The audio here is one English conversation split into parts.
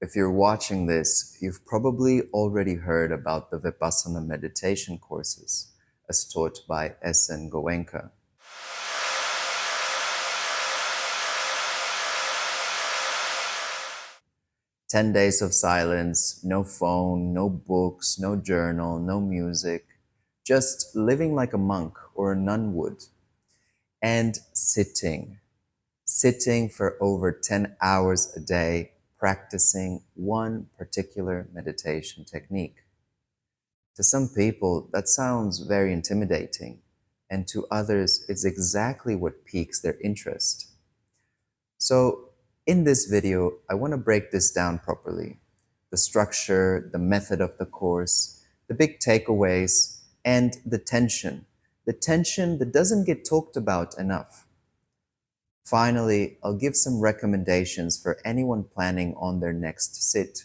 If you're watching this, you've probably already heard about the Vipassana meditation courses as taught by S.N. Goenka. 10 days of silence, no phone, no books, no journal, no music, just living like a monk or a nun would, and sitting for over 10 hours a day, practicing one particular meditation technique. To some people, that sounds very intimidating, and to others, it's exactly what piques their interest. So, in this video, I want to break this down properly. The structure, the method of the course, the big takeaways, and the tension. The tension that doesn't get talked about enough. Finally, I'll give some recommendations for anyone planning on their next sit.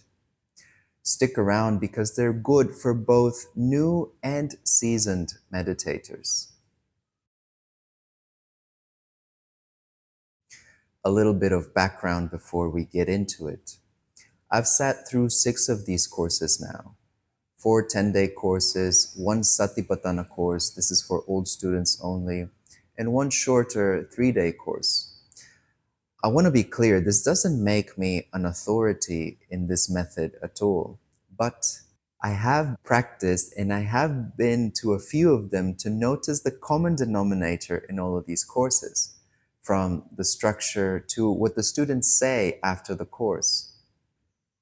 Stick around because they're good for both new and seasoned meditators. A little bit of background before we get into it. I've sat through 6 of these courses now. 4 10-day courses, 1 Satipatthana course, this is for old students only, and 1 shorter 3-day course. I want to be clear, this doesn't make me an authority in this method at all, but I have practiced and I have been to a few of them to notice the common denominator in all of these courses, from the structure to what the students say after the course.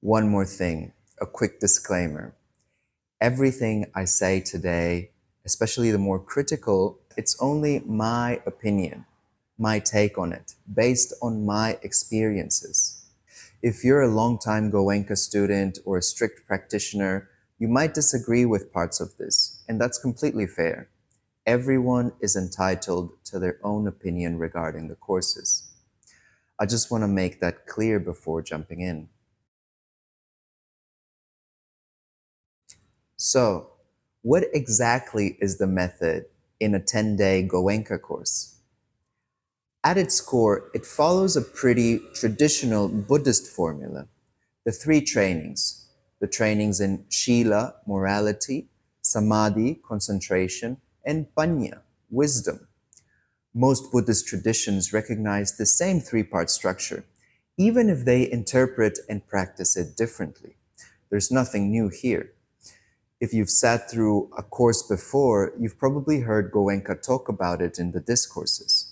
One more thing, a quick disclaimer. Everything I say today, especially the more critical, it's only my opinion, my take on it, based on my experiences. If you're a long-time Goenka student or a strict practitioner, you might disagree with parts of this, and that's completely fair. Everyone is entitled to their own opinion regarding the courses. I just want to make that clear before jumping in. So, what exactly is the method in a 10-day Goenka course? At its core, it follows a pretty traditional Buddhist formula. The 3 trainings, the trainings in Shila, morality, Samadhi, concentration, and Panya, wisdom. Most Buddhist traditions recognize the same 3-part structure, even if they interpret and practice it differently. There's nothing new here. If you've sat through a course before, you've probably heard Goenka talk about it in the discourses.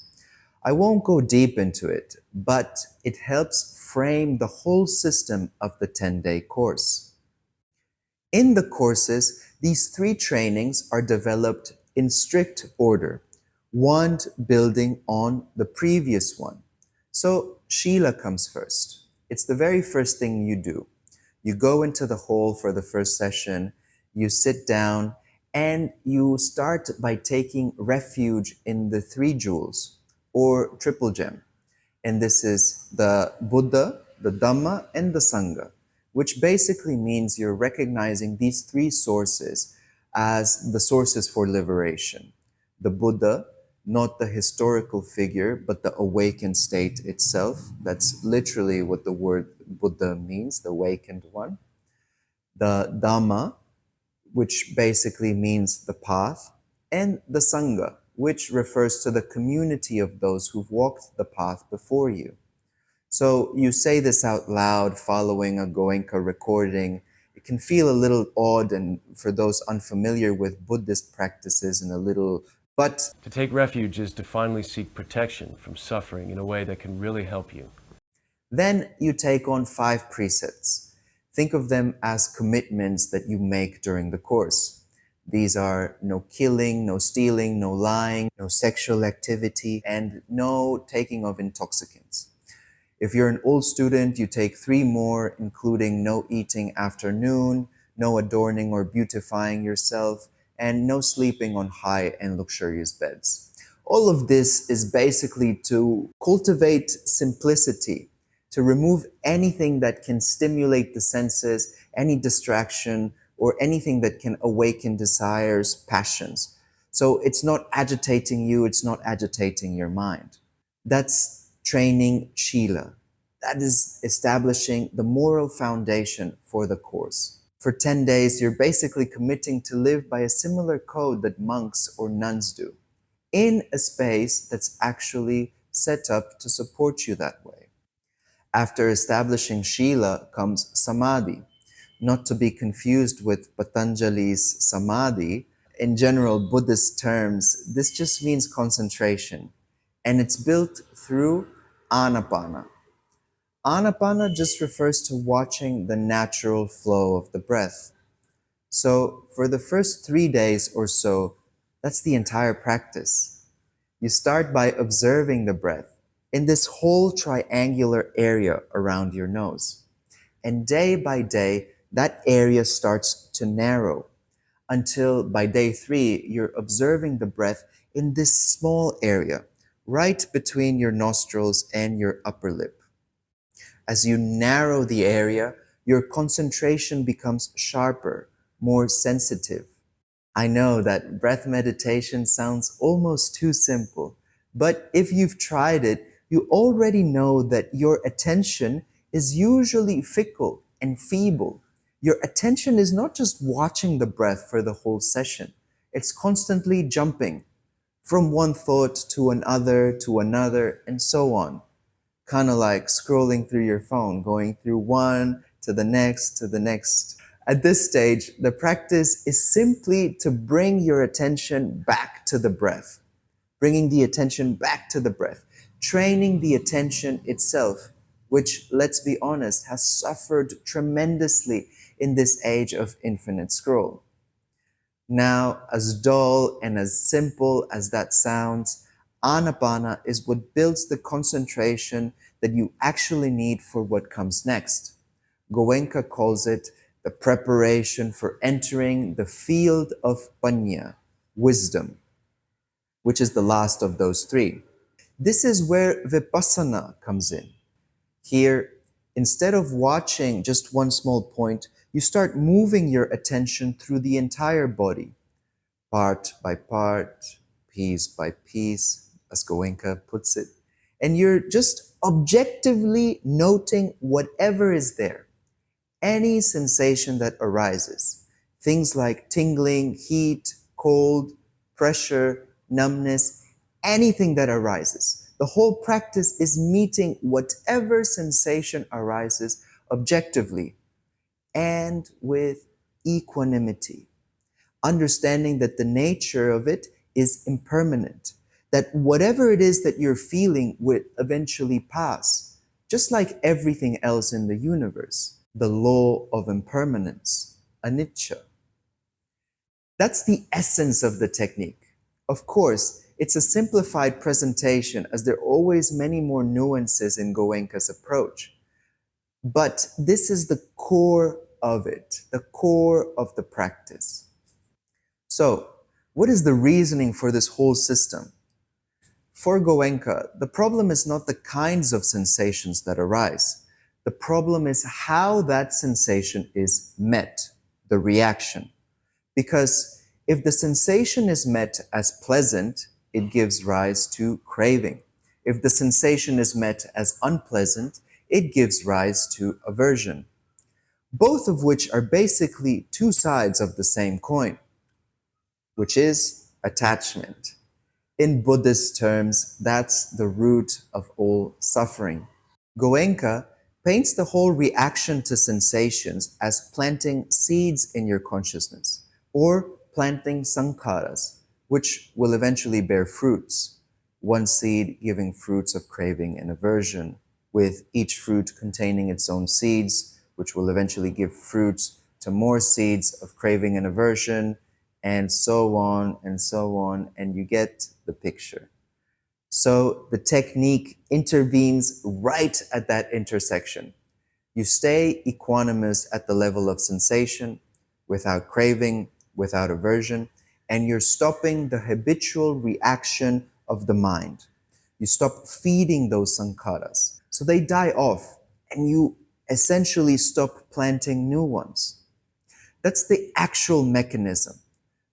I won't go deep into it, but it helps frame the whole system of the 10-day course. In the courses, these 3 trainings are developed in strict order, one building on the previous one. So Shila comes first. It's the very first thing you do. You go into the hall for the first session, you sit down, and you start by taking refuge in the 3 jewels, or triple gem. And this is the Buddha, the Dhamma, and the Sangha, which basically means you're recognizing these 3 sources as the sources for liberation. The Buddha, not the historical figure, but the awakened state itself. That's literally what the word Buddha means, the awakened one. The Dhamma, which basically means the path, and the Sangha, which refers to the community of those who've walked the path before you. So you say this out loud following a Goenka recording. It can feel a little odd and for those unfamiliar with Buddhist practices and a little, but to take refuge is to finally seek protection from suffering in a way that can really help you. Then you take on 5 precepts. Think of them as commitments that you make during the course. These are no killing, no stealing, no lying, no sexual activity, and no taking of intoxicants. If you're an old student, you take 3 more, including no eating after noon, no adorning or beautifying yourself, and no sleeping on high and luxurious beds. All of this is basically to cultivate simplicity, to remove anything that can stimulate the senses, any distraction, or anything that can awaken desires, passions. So it's not agitating you, it's not agitating your mind. That's training Shila. That is establishing the moral foundation for the course. For 10 days, you're basically committing to live by a similar code that monks or nuns do, in a space that's actually set up to support you that way. After establishing Shila comes Samadhi, not to be confused with Patanjali's Samadhi. In general Buddhist terms, this just means concentration, and it's built through Anapana. Anapana just refers to watching the natural flow of the breath. So for the first 3 days or so, that's the entire practice. You start by observing the breath in this whole triangular area around your nose. And day by day, that area starts to narrow until by day 3, you're observing the breath in this small area, right between your nostrils and your upper lip. As you narrow the area, your concentration becomes sharper, more sensitive. I know that breath meditation sounds almost too simple, but if you've tried it, you already know that your attention is usually fickle and feeble. Your attention is not just watching the breath for the whole session. It's constantly jumping from one thought to another, and so on. Kind of like scrolling through your phone, going through one to the next to the next. At this stage, the practice is simply to bring your attention back to the breath, bringing the attention back to the breath, training the attention itself, which, let's be honest, has suffered tremendously in this age of infinite scroll. Now, as dull and as simple as that sounds, Anapana is what builds the concentration that you actually need for what comes next. Goenka calls it the preparation for entering the field of Panya, wisdom, which is the last of those 3. This is where Vipassana comes in. Here, instead of watching just one small point, you start moving your attention through the entire body, part by part, piece by piece, as Goenka puts it. And you're just objectively noting whatever is there, any sensation that arises. Things like tingling, heat, cold, pressure, numbness, anything that arises. The whole practice is meeting whatever sensation arises objectively and with equanimity, understanding that the nature of it is impermanent, that whatever it is that you're feeling will eventually pass, just like everything else in the universe. The law of impermanence, anicca. That's the essence of the technique. Of course, it's a simplified presentation, as there are always many more nuances in Goenka's approach. But this is the core of it, the core of the practice. So, what is the reasoning for this whole system? For Goenka, the problem is not the kinds of sensations that arise. The problem is how that sensation is met, the reaction. Because if the sensation is met as pleasant, it gives rise to craving. If the sensation is met as unpleasant, it gives rise to aversion. Both of which are basically 2 sides of the same coin, which is attachment. In Buddhist terms, that's the root of all suffering. Goenka paints the whole reaction to sensations as planting seeds in your consciousness, or planting sankharas, which will eventually bear fruits. One seed giving fruits of craving and aversion, with each fruit containing its own seeds, which will eventually give fruits to more seeds of craving and aversion, and so on and so on, and you get the picture. So the technique intervenes right at that intersection. You stay equanimous at the level of sensation, without craving, without aversion, and you're stopping the habitual reaction of the mind. You stop feeding those sankharas. So they die off, and you essentially stop planting new ones. That's the actual mechanism.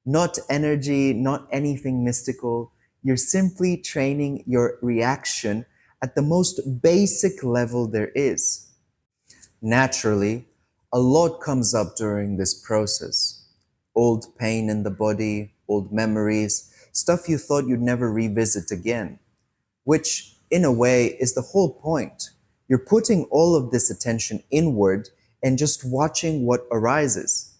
Not energy, not anything mystical. You're simply training your reaction at the most basic level there is. Naturally, a lot comes up during this process. Old pain in the body, old memories, stuff you thought you'd never revisit again, which in a way is the whole point. You're putting all of this attention inward and just watching what arises.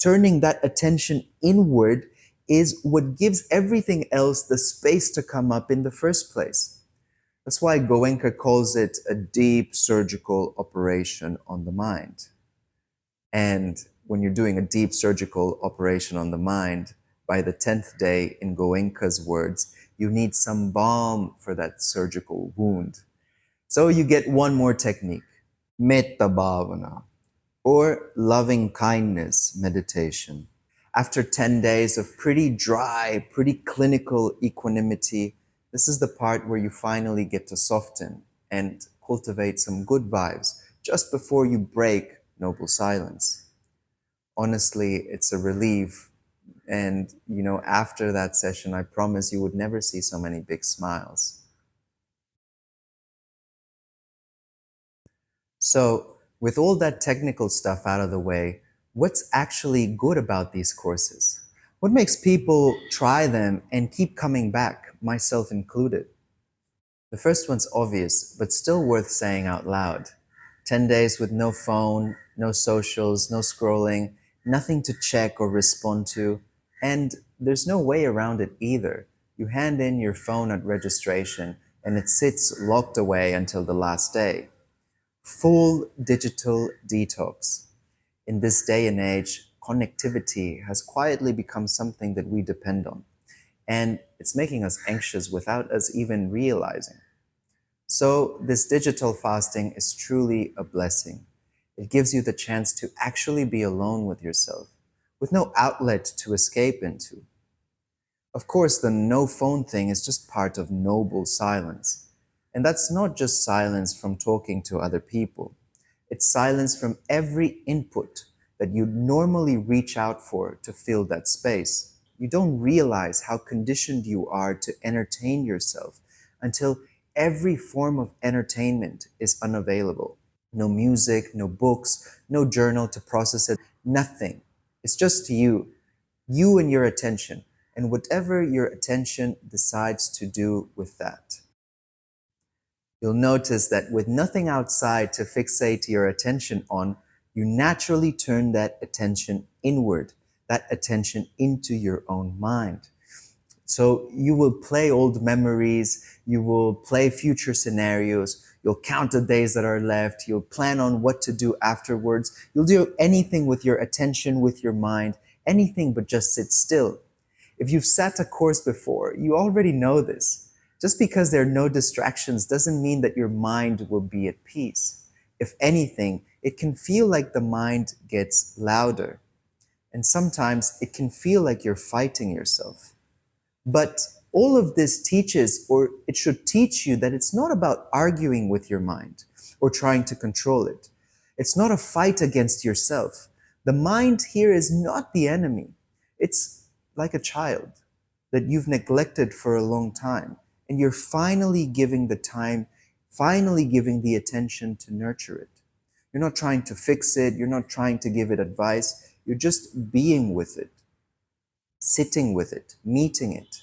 Turning that attention inward is what gives everything else the space to come up in the first place. That's why Goenka calls it a deep surgical operation on the mind. And when you're doing a deep surgical operation on the mind, by the 10th day, in Goenka's words, you need some balm for that surgical wound. So you get one more technique, metta bhavana, or loving kindness meditation. After 10 days of pretty dry, pretty clinical equanimity, this is the part where you finally get to soften and cultivate some good vibes just before you break noble silence. Honestly, it's a relief. And, after that session, I promise you would never see so many big smiles. So, with all that technical stuff out of the way, what's actually good about these courses? What makes people try them and keep coming back, myself included? The first one's obvious, but still worth saying out loud. 10 days with no phone, no socials, no scrolling, nothing to check or respond to, and there's no way around it either. You hand in your phone at registration and it sits locked away until the last day. Full digital detox. In this day and age, connectivity has quietly become something that we depend on, and it's making us anxious without us even realizing. So this digital fasting is truly a blessing. It gives you the chance to actually be alone with yourself, with no outlet to escape into. Of course, the no phone thing is just part of noble silence. And that's not just silence from talking to other people. It's silence from every input that you'd normally reach out for to fill that space. You don't realize how conditioned you are to entertain yourself until every form of entertainment is unavailable. No music, no books, no journal to process it, nothing. It's just you and your attention, and whatever your attention decides to do with that. You'll notice that with nothing outside to fixate your attention on, you naturally turn that attention inward, that attention into your own mind. So you will play old memories, you will play future scenarios, you'll count the days that are left, you'll plan on what to do afterwards, you'll do anything with your attention, with your mind, anything but just sit still. If you've sat a course before, you already know this. Just because there are no distractions doesn't mean that your mind will be at peace. If anything, it can feel like the mind gets louder. And sometimes it can feel like you're fighting yourself. But all of this teaches, or it should teach you, that it's not about arguing with your mind or trying to control it. It's not a fight against yourself. The mind here is not the enemy. It's like a child that you've neglected for a long time, and you're finally giving the time, finally giving the attention to nurture it. You're not trying to fix it, you're not trying to give it advice, you're just being with it, sitting with it, meeting it.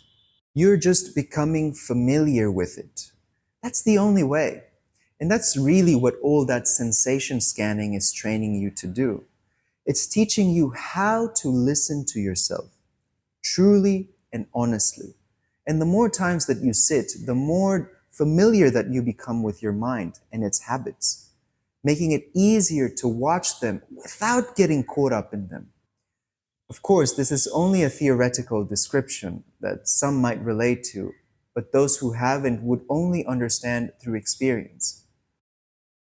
You're just becoming familiar with it. That's the only way. And that's really what all that sensation scanning is training you to do. It's teaching you how to listen to yourself, truly and honestly. And the more times that you sit, the more familiar that you become with your mind and its habits, making it easier to watch them without getting caught up in them. Of course, this is only a theoretical description that some might relate to, but those who haven't would only understand through experience.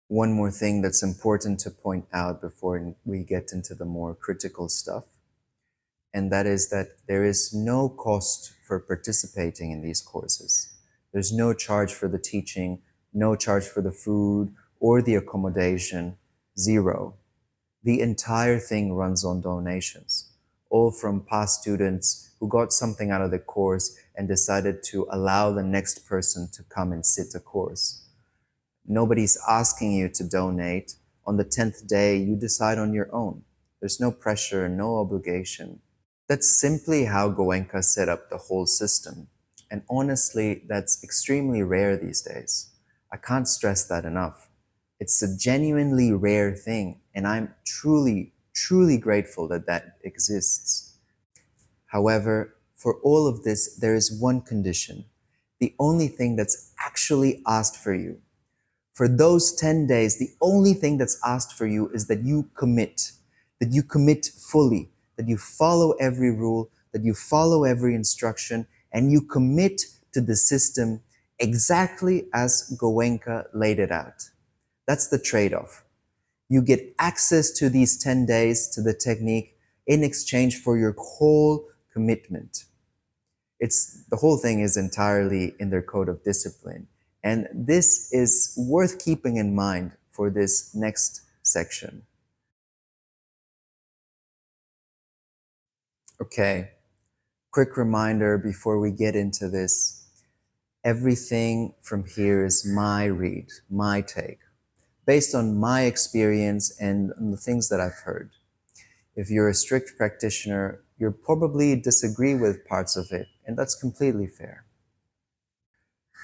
One more thing that's important to point out before we get into the more critical stuff, and that is that there is no cost for participating in these courses. There's no charge for the teaching, no charge for the food or the accommodation, zero. The entire thing runs on donations, all from past students who got something out of the course and decided to allow the next person to come and sit the course. Nobody's asking you to donate. On the 10th day, you decide on your own. There's no pressure, no obligation. That's simply how Goenka set up the whole system. And honestly, that's extremely rare these days. I can't stress that enough. It's a genuinely rare thing, and I'm truly, truly grateful that that exists. However, for all of this, there is one condition. The only thing that's actually asked for you. For those 10 days, the only thing that's asked for you is that you commit fully, that you follow every rule, that you follow every instruction, and you commit to the system exactly as Goenka laid it out. That's the trade-off. You get access to these 10 days, to the technique, in exchange for your whole commitment. The whole thing is entirely in their code of discipline. And this is worth keeping in mind for this next section. Okay, quick reminder before we get into this. Everything from here is my read, my take, based on my experience and on the things that I've heard. If you're a strict practitioner, you'll probably disagree with parts of it, and that's completely fair.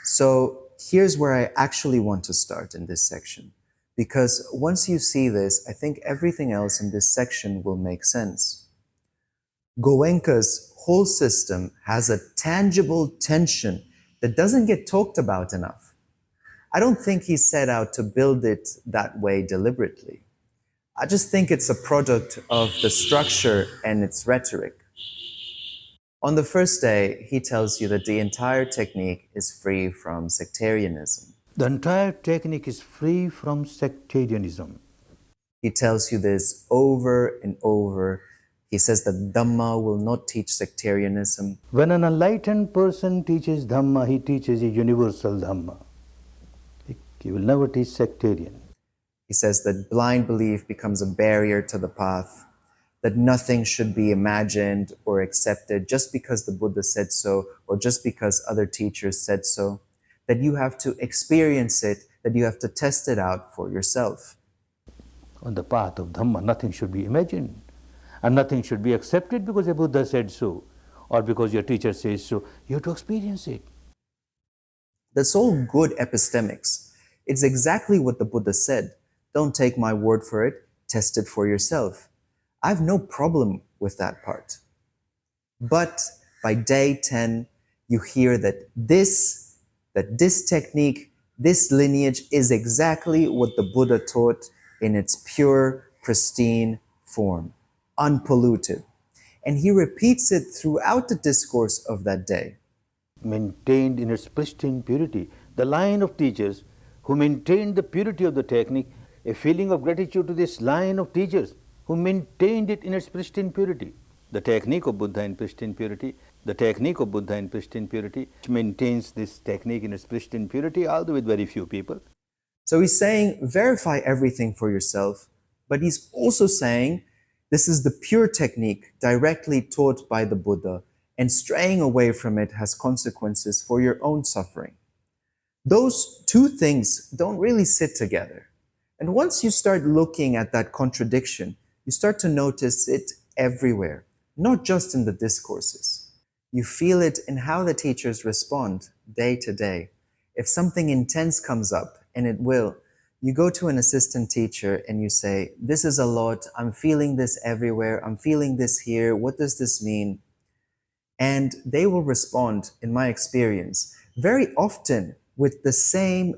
So here's where I actually want to start in this section, because once you see this, I think everything else in this section will make sense. Goenka's whole system has a tangible tension that doesn't get talked about enough. I don't think he set out to build it that way deliberately. I just think it's a product of the structure and its rhetoric. On the first day, he tells you that the entire technique is free from sectarianism. The entire technique is free from sectarianism. He tells you this over and over. He says that Dhamma will not teach sectarianism. When an enlightened person teaches Dhamma, he teaches a universal Dhamma. He will never teach sectarian. He says that blind belief becomes a barrier to the path, that nothing should be imagined or accepted just because the Buddha said so or just because other teachers said so, that you have to experience it, that you have to test it out for yourself. On the path of Dhamma, nothing should be imagined and nothing should be accepted because a Buddha said so or because your teacher says so. You have to experience it. That's all good epistemics. It's exactly what the Buddha said. Don't take my word for it, test it for yourself. I have no problem with that part. But by day 10, you hear that this technique, this lineage is exactly what the Buddha taught in its pure, pristine form, unpolluted. And he repeats it throughout the discourse of that day. Maintained in its pristine purity. The line of teachers who maintained the purity of the technique, a feeling of gratitude to this line of teachers who maintained it in its pristine purity. The technique of Buddha in pristine purity, the technique of Buddha in pristine purity, which maintains this technique in its pristine purity, although with very few people. So he's saying, verify everything for yourself, but he's also saying, this is the pure technique directly taught by the Buddha, and straying away from it has consequences for your own suffering. Those two things don't really sit together. And once you start looking at that contradiction, you start to notice it everywhere, not just in the discourses. You feel it in how the teachers respond day to day. If something intense comes up, and it will, you go to an assistant teacher and you say, this is a lot, I'm feeling this everywhere, I'm feeling this here, what does this mean? And they will respond, in my experience, very often with the same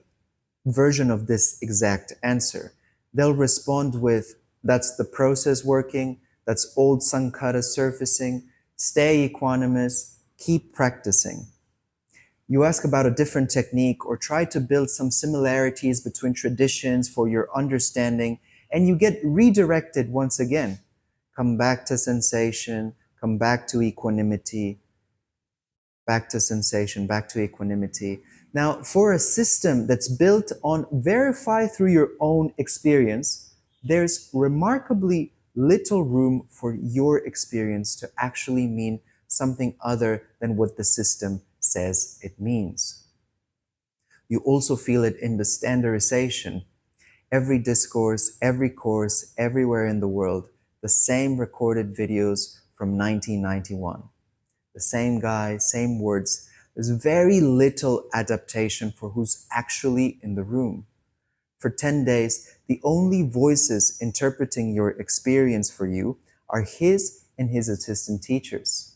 version of this exact answer. They'll respond with, that's the process working, that's old sankhara surfacing, stay equanimous, keep practicing. You ask about a different technique or try to build some similarities between traditions for your understanding, and you get redirected once again. Come back to sensation, come back to equanimity, back to sensation, back to equanimity. Now, for a system that's built on verify through your own experience, there's remarkably little room for your experience to actually mean something other than what the system says it means. You also feel it in the standardization. Every discourse, every course, everywhere in the world, the same recorded videos from 1991. The same guy, same words. There's very little adaptation for who's actually in the room. For 10 days, the only voices interpreting your experience for you are his and his assistant teachers.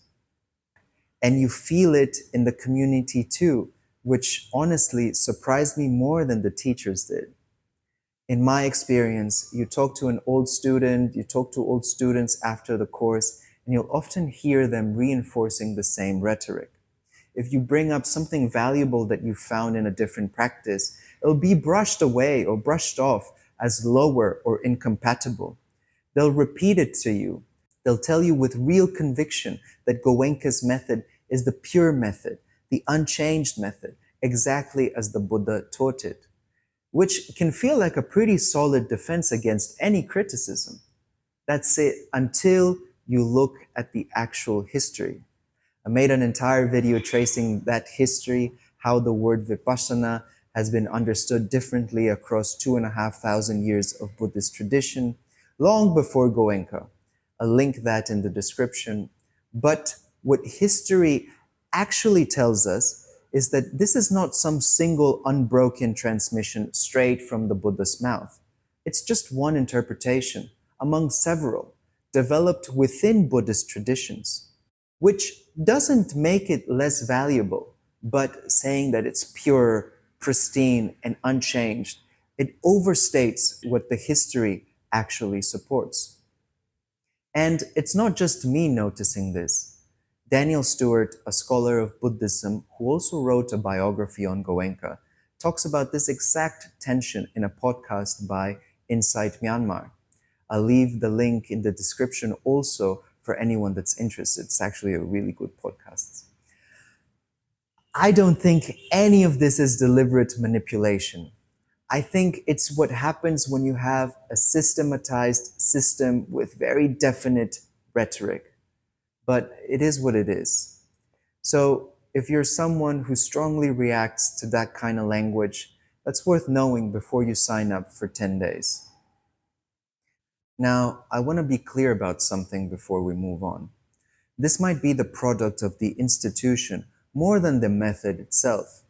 And you feel it in the community too, which honestly surprised me more than the teachers did. In my experience, you talk to an old student, you talk to old students after the course, and you'll often hear them reinforcing the same rhetoric. If you bring up something valuable that you found in a different practice, it'll be brushed away or brushed off as lower or incompatible. They'll repeat it to you. They'll tell you with real conviction that Goenka's method is the pure method, the unchanged method, exactly as the Buddha taught it, which can feel like a pretty solid defense against any criticism. That's it, until you look at the actual history. I made an entire video tracing that history, how the word Vipassana has been understood differently across 2,500 years of Buddhist tradition, long before Goenka. I'll link that in the description. But what history actually tells us is that this is not some single unbroken transmission straight from the Buddha's mouth. It's just one interpretation among several developed within Buddhist traditions, which doesn't make it less valuable, but saying that it's pure, pristine, and unchanged, it overstates what the history actually supports. And it's not just me noticing this. Daniel Stewart, a scholar of Buddhism who also wrote a biography on Goenka, talks about this exact tension in a podcast by Insight Myanmar. I'll leave the link in the description also for anyone that's interested. It's actually a really good podcast. I don't think any of this is deliberate manipulation. I think it's what happens when you have a systematized system with very definite rhetoric. But it is what it is. So if you're someone who strongly reacts to that kind of language, that's worth knowing before you sign up for 10 days. Now, I want to be clear about something before we move on. This might be the product of the institution more than the method itself.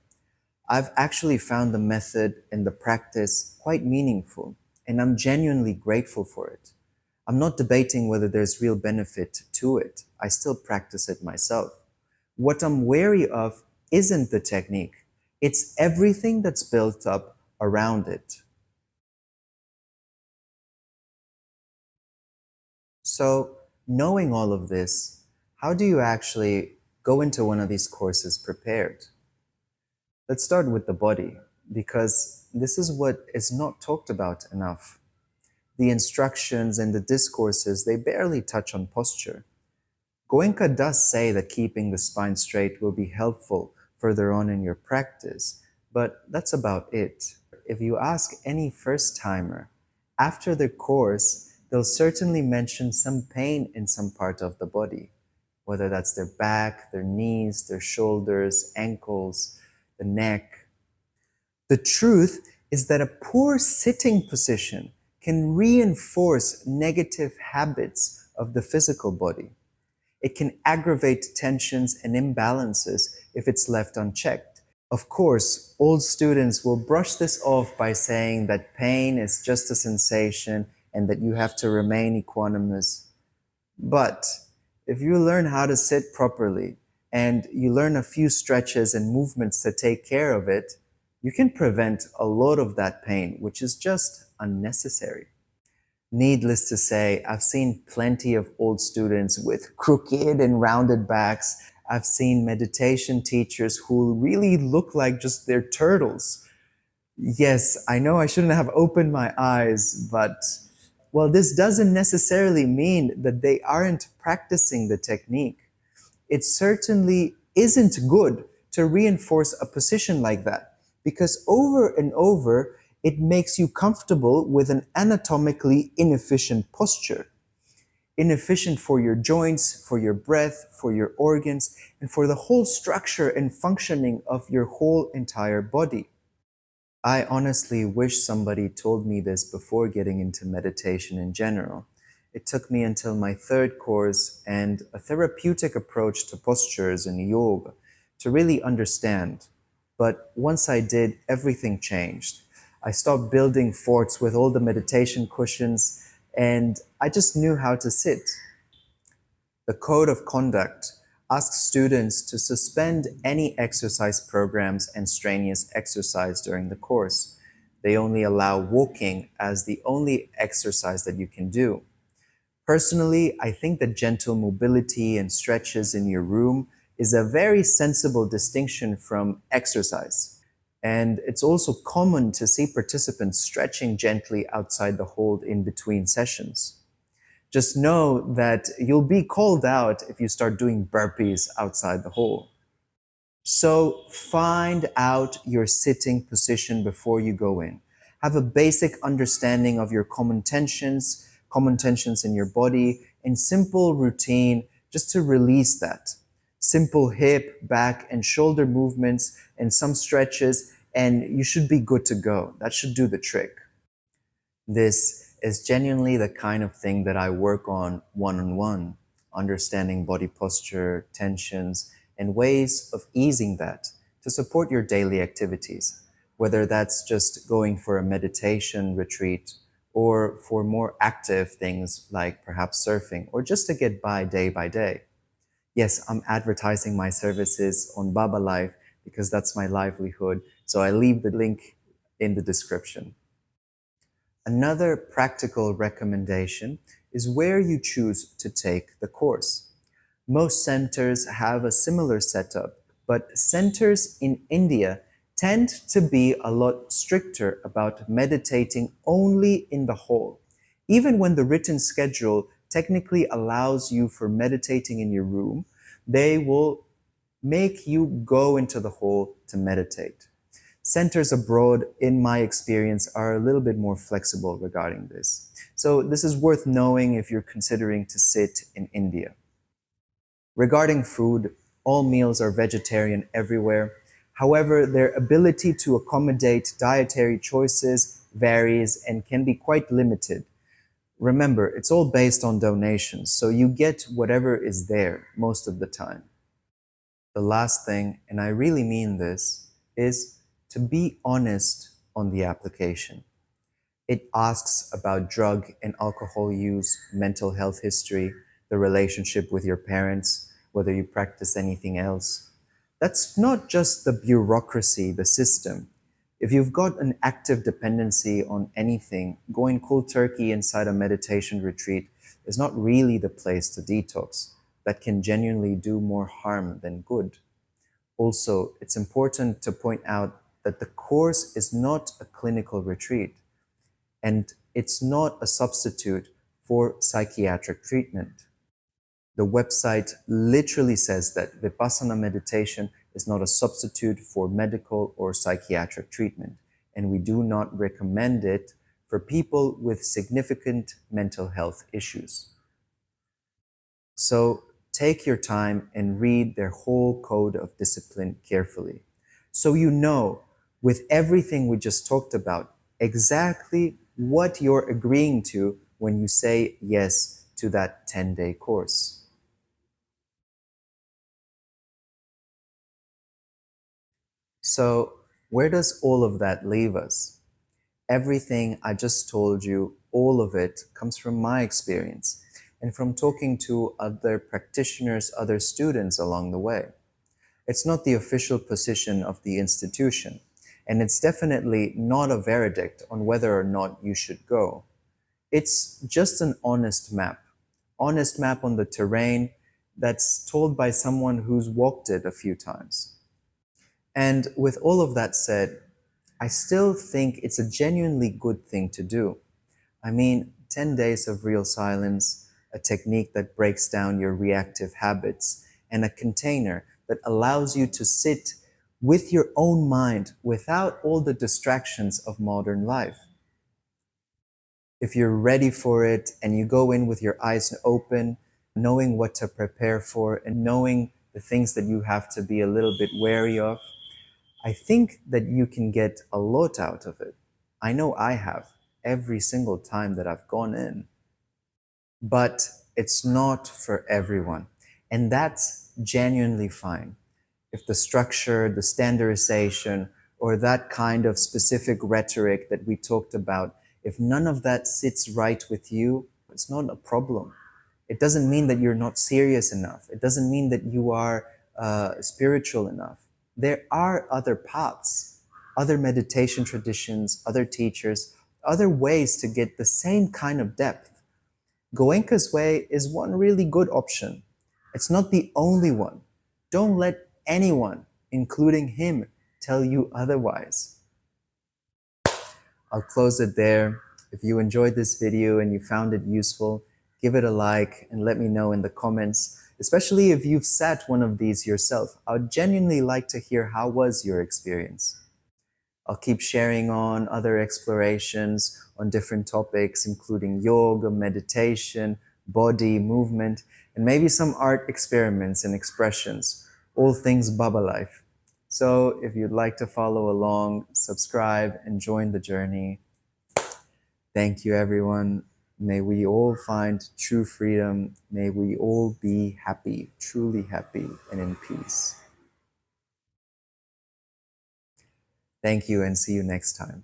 I've actually found the method and the practice quite meaningful, and I'm genuinely grateful for it. I'm not debating whether there's real benefit to it. I still practice it myself. What I'm wary of isn't the technique. It's everything that's built up around it. So, knowing all of this, how do you actually go into one of these courses prepared? Let's start with the body, because this is what is not talked about enough. The instructions and the discourses, they barely touch on posture. Goenka does say that keeping the spine straight will be helpful further on in your practice, but that's about it. If you ask any first-timer, after the course, they'll certainly mention some pain in some part of the body, whether that's their back, their knees, their shoulders, ankles, the neck. The truth is that a poor sitting position can reinforce negative habits of the physical body. It can aggravate tensions and imbalances if it's left unchecked. Of course, old students will brush this off by saying that pain is just a sensation and that you have to remain equanimous. But if you learn how to sit properly and you learn a few stretches and movements to take care of it, you can prevent a lot of that pain, which is just unnecessary. Needless to say, I've seen plenty of old students with crooked and rounded backs. I've seen meditation teachers who really look like just they're turtles. Yes, I know I shouldn't have opened my eyes, but well, this doesn't necessarily mean that they aren't practicing the technique. It certainly isn't good to reinforce a position like that, because over and over, it makes you comfortable with an anatomically inefficient posture. Inefficient for your joints, for your breath, for your organs, and for the whole structure and functioning of your whole entire body. I honestly wish somebody told me this before getting into meditation in general. It took me until my third course and a therapeutic approach to postures and yoga to really understand. But once I did, everything changed. I stopped building forts with all the meditation cushions and I just knew how to sit. The Code of Conduct asks students to suspend any exercise programs and strenuous exercise during the course. They only allow walking as the only exercise that you can do. Personally, I think that gentle mobility and stretches in your room is a very sensible distinction from exercise. And it's also common to see participants stretching gently outside the hold in between sessions. Just know that you'll be called out if you start doing burpees outside the hole. So find out your sitting position before you go in. Have a basic understanding of your common tensions in your body, and simple routine just to release that. Simple hip, back, and shoulder movements and some stretches, and you should be good to go. That should do the trick. This is genuinely the kind of thing that I work on one-on-one, understanding body posture, tensions, and ways of easing that to support your daily activities, whether that's just going for a meditation retreat or for more active things like perhaps surfing or just to get by day. Yes, I'm advertising my services on Baba Life because that's my livelihood, so I leave the link in the description. Another practical recommendation is where you choose to take the course. Most centers have a similar setup, but centers in India tend to be a lot stricter about meditating only in the hall. Even when the written schedule technically allows you for meditating in your room, they will make you go into the hall to meditate. Centers abroad, in my experience, are a little bit more flexible regarding this. So this is worth knowing if you're considering to sit in India. Regarding food, all meals are vegetarian everywhere. However, their ability to accommodate dietary choices varies and can be quite limited. Remember, it's all based on donations, so you get whatever is there most of the time. The last thing, and I really mean this, is to be honest on the application. It asks about drug and alcohol use, mental health history, the relationship with your parents, whether you practice anything else. That's not just the bureaucracy, the system. If you've got an active dependency on anything, going cold turkey inside a meditation retreat is not really the place to detox. That can genuinely do more harm than good. Also, it's important to point out that the course is not a clinical retreat and it's not a substitute for psychiatric treatment. The website literally says that Vipassana meditation is not a substitute for medical or psychiatric treatment, and we do not recommend it for people with significant mental health issues. So take your time and read their whole code of discipline carefully, so you know, with everything we just talked about, exactly what you're agreeing to when you say yes to that 10-day course. So where does all of that leave us? Everything I just told you, all of it comes from my experience and from talking to other practitioners, other students along the way. It's not the official position of the institution, and it's definitely not a verdict on whether or not you should go. It's just an honest map on the terrain that's told by someone who's walked it a few times. And with all of that said, I still think it's a genuinely good thing to do. I mean, 10 days of real silence, a technique that breaks down your reactive habits, and a container that allows you to sit with your own mind without all the distractions of modern life. If you're ready for it and you go in with your eyes open, knowing what to prepare for and knowing the things that you have to be a little bit wary of, I think that you can get a lot out of it. I know I have every single time that I've gone in, but it's not for everyone. And that's genuinely fine. If the structure, the standardization, or that kind of specific rhetoric that we talked about, if none of that sits right with you, it's not a problem. It doesn't mean that you're not serious enough. It doesn't mean that you are spiritual enough. There are other paths, other meditation traditions, other teachers, other ways to get the same kind of depth. Goenka's way is one really good option. It's not the only one. Don't let anyone, including him, tell you otherwise. I'll close it there. If you enjoyed this video and you found it useful, give it a like and let me know in the comments, especially if you've sat one of these yourself. I would genuinely like to hear how was your experience. I'll keep sharing on other explorations on different topics, including yoga, meditation, body, movement, and maybe some art experiments and expressions, all things Baba life. So if you'd like to follow along, subscribe and join the journey. Thank you, everyone. May we all find true freedom. May we all be happy, truly happy, and in peace. Thank you and see you next time.